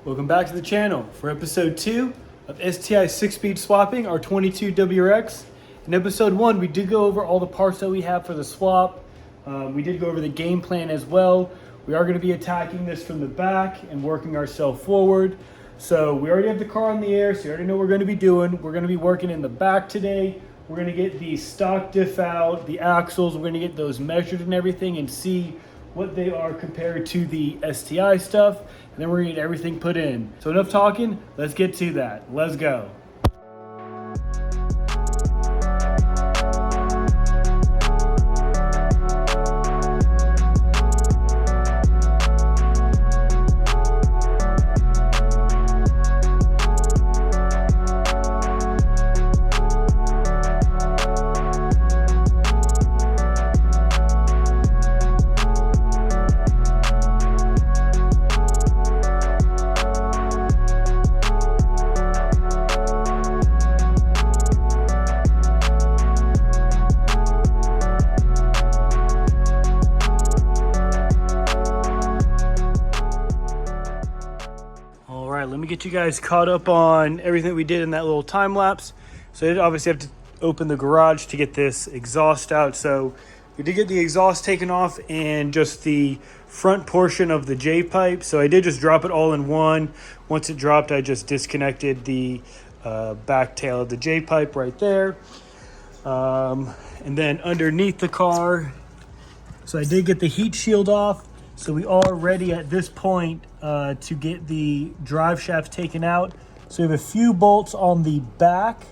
Welcome back to the channel for episode 2 of STI 6-speed swapping our 22 WRX. In episode 1, we did go over all the parts that we have for the swap. We did go over the game plan as well. We are going to be attacking this from the back and working ourselves forward. So we already have the car in the air, so you already know what we're going to be doing. We're going to be working in the back today. We're going to get the stock diff out, the axles. We're going to get those measured and everything and see what they are compared to the STI stuff. And then we're going to get everything put in. So enough talking, let's get to that. Let's go. Let me get you guys caught up on everything that we did in that little time lapse. So I obviously have to open the garage to get this exhaust out. So we did get the exhaust taken off and just the front portion of the J pipe. So I did just drop it all in one. Once it dropped, I just disconnected the back tail of the J pipe right there. And then underneath the car, so I did get the heat shield off. So we are ready at this point to get the drive shaft taken out. So we have a few bolts on the back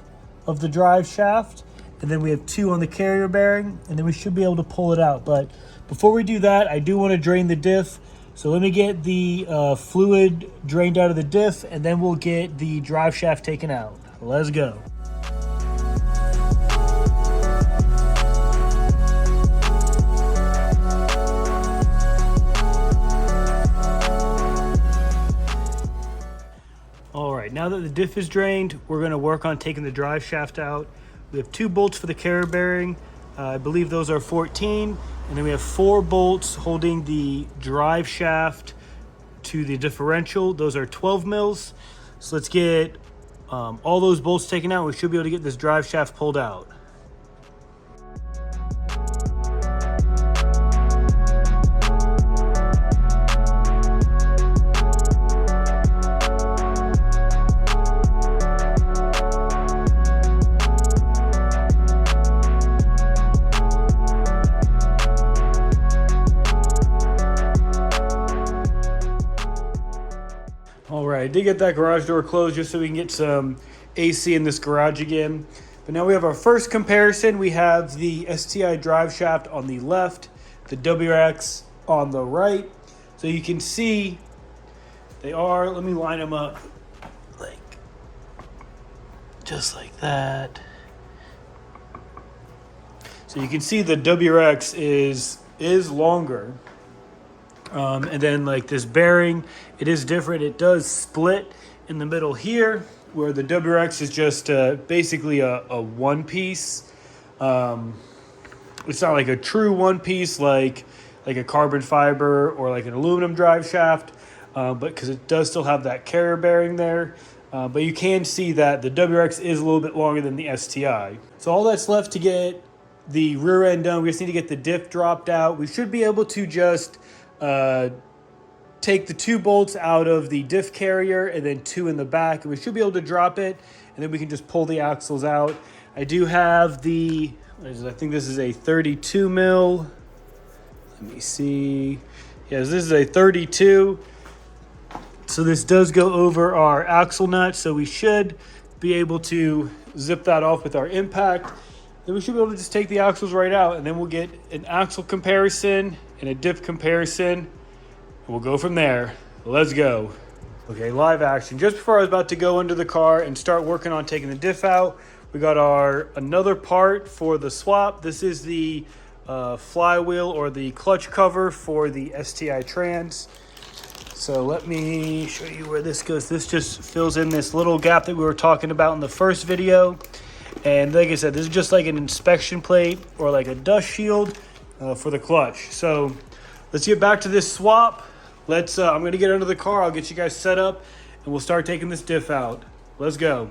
of the drive shaft, and then we have 2 on the carrier bearing, and then we should be able to pull it out. But before we do that, I do want to drain the diff. So let me get the fluid drained out of the diff, and then we'll get the drive shaft taken out. Let's go. Now that the diff is drained, we're going to work on taking the drive shaft out. We have 2 bolts for the carrier bearing. I believe those are 14. And then we have 4 bolts holding the drive shaft to the differential. Those are 12 mils. So let's get all those bolts taken out. We should be able to get this drive shaft pulled out. All right, I did get that garage door closed just so we can get some AC in this garage again. But now we have our first comparison. We have the STI drive shaft on the left, the WRX on the right. So you can see they are, let me line them up like just like that. So you can see the WRX is longer. And then like this bearing, it is different. It does split in the middle here, where the WRX is just basically a one piece. It's not like a true one piece like a carbon fiber or like an aluminum drive shaft, but because it does still have that carrier bearing there. But you can see that the WRX is a little bit longer than the STI. So all that's left to get the rear end done, we just need to get the diff dropped out. We should be able to just take the 2 bolts out of the diff carrier and then 2 in the back, and we should be able to drop it, and then we can just pull the axles out. I do have the, I think this is a 32 mil. Let me see. Yes, this is a 32. So this does go over our axle nut, so we should be able to zip that off with our impact. Then we should be able to just take the axles right out, and then we'll get an axle comparison and a diff comparison, and we'll go from there. Let's go. Okay, live action. Just before I was about to go into the car and start working on taking the diff out, we got our another part for the swap. This is the flywheel or the clutch cover for the STI trans. So let me show you where this goes. This just fills in this little gap that we were talking about in the first video. And like I said, this is just like an inspection plate or like a dust shield for the clutch. So let's get back to this swap. I'm gonna get under the car. I'll get you guys set up and we'll start taking this diff out. Let's go.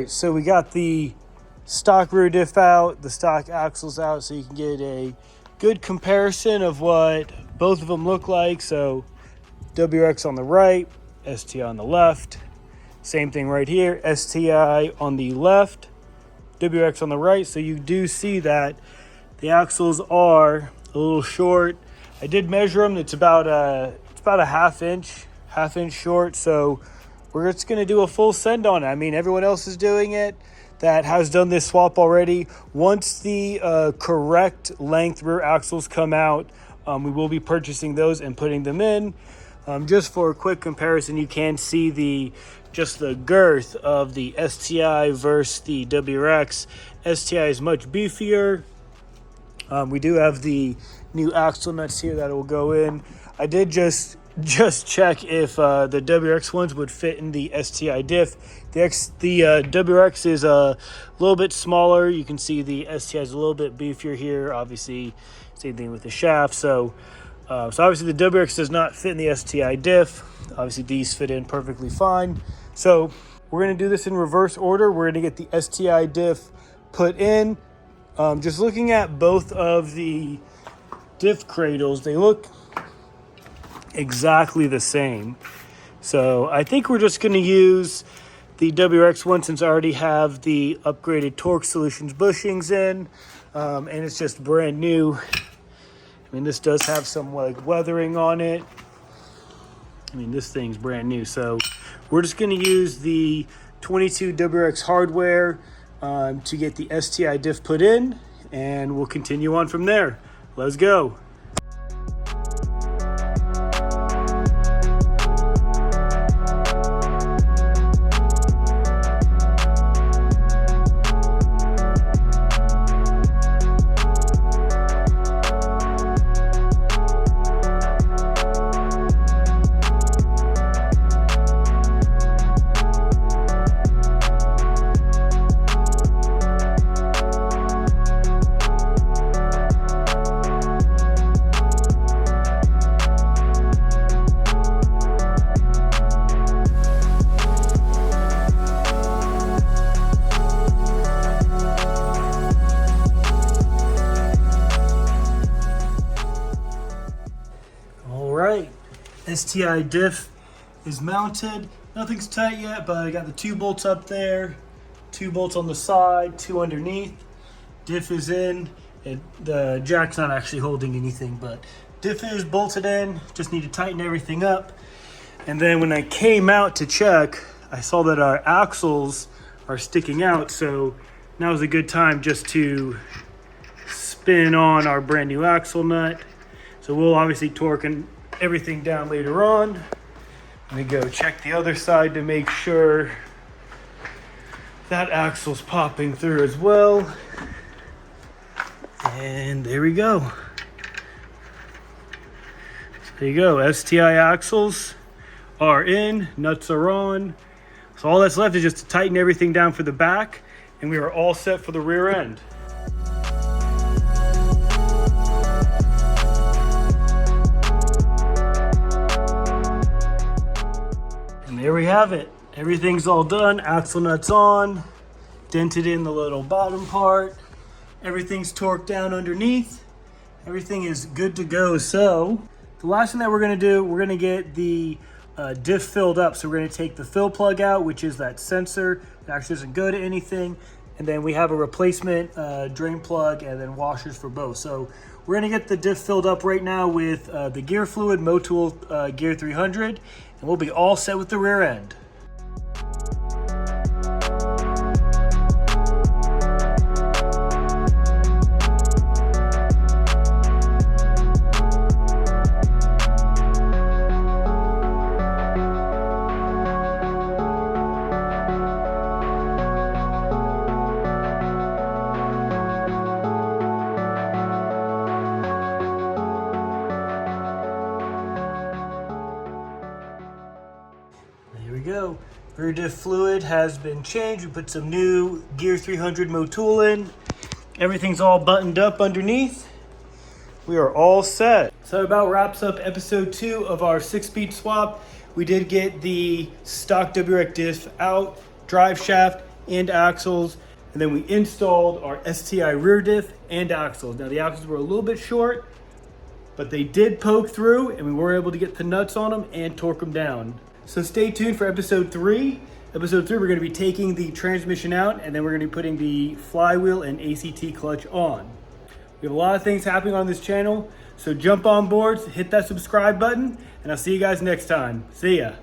So we got the stock rear diff out, the stock axles out, so you can get a good comparison of what both of them look like. So WRX on the right, STI on the left. Same thing right here, STI on the left, WRX on the right. So you do see that the axles are a little short. I did measure them. It's about a half inch short. So we're just going to do a full send on it. I mean, everyone else is doing it that has done this swap already. Once the correct length rear axles come out, we will be purchasing those and putting them in. Just for a quick comparison, you can see the girth of the STI versus the WRX. STI is much beefier. We do have the new axle nuts here that will go in. I did just check if the WRX ones would fit in the STI diff. The WRX is a little bit smaller. You can see the STI is a little bit beefier here. Obviously, same thing with the shaft. So obviously the WRX does not fit in the STI diff. Obviously these fit in perfectly fine. So we're going to do this in reverse order. We're going to get the STI diff put in. Just looking at both of the diff cradles, they look exactly the same. So I think we're just going to use the WRX one since I already have the upgraded Torque Solutions bushings in, and it's just brand new. I mean, this does have some like weathering on it. I mean, this thing's brand new. So we're just going to use the 22 WRX hardware to get the STI diff put in, and we'll continue on from there. Let's go. STI diff is mounted. Nothing's tight yet, but I got the 2 bolts up there, 2 bolts on the side, 2 underneath. Diff is in. The jack's not actually holding anything, but diff is bolted in. Just need to tighten everything up. And then when I came out to check, I saw that our axles are sticking out, so now is a good time just to spin on our brand new axle nut. So we'll obviously torque everything down later on. Let me go check the other side to make sure that axle's popping through as well. And there we go. So there you go. STI axles are in, nuts are on. So all that's left is just to tighten everything down for the back, and we are all set for the rear end. And there we have it. Everything's all done. Axle nuts on, dented in the little bottom part. Everything's torqued down underneath. Everything is good to go. So the last thing that we're going to do, we're going to get the diff filled up. So we're going to take the fill plug out, which is that sensor that actually doesn't go to anything. And then we have a replacement drain plug and then washers for both. So we're going to get the diff filled up right now with the gear fluid, Motul Gear 300, and we'll be all set with the rear end. Rear diff fluid has been changed. We put some new Gear 300 Motul in. Everything's all buttoned up underneath. We are all set. So that about wraps up episode 2 of our 6-speed swap. We did get the stock WRX diff out, drive shaft and axles, and then we installed our STI rear diff and axles. Now the axles were a little bit short, but they did poke through and we were able to get the nuts on them and torque them down. So stay tuned for episode 3. Episode 3, we're gonna be taking the transmission out and then we're gonna be putting the flywheel and ACT clutch on. We have a lot of things happening on this channel, so jump on board, hit that subscribe button, and I'll see you guys next time. See ya.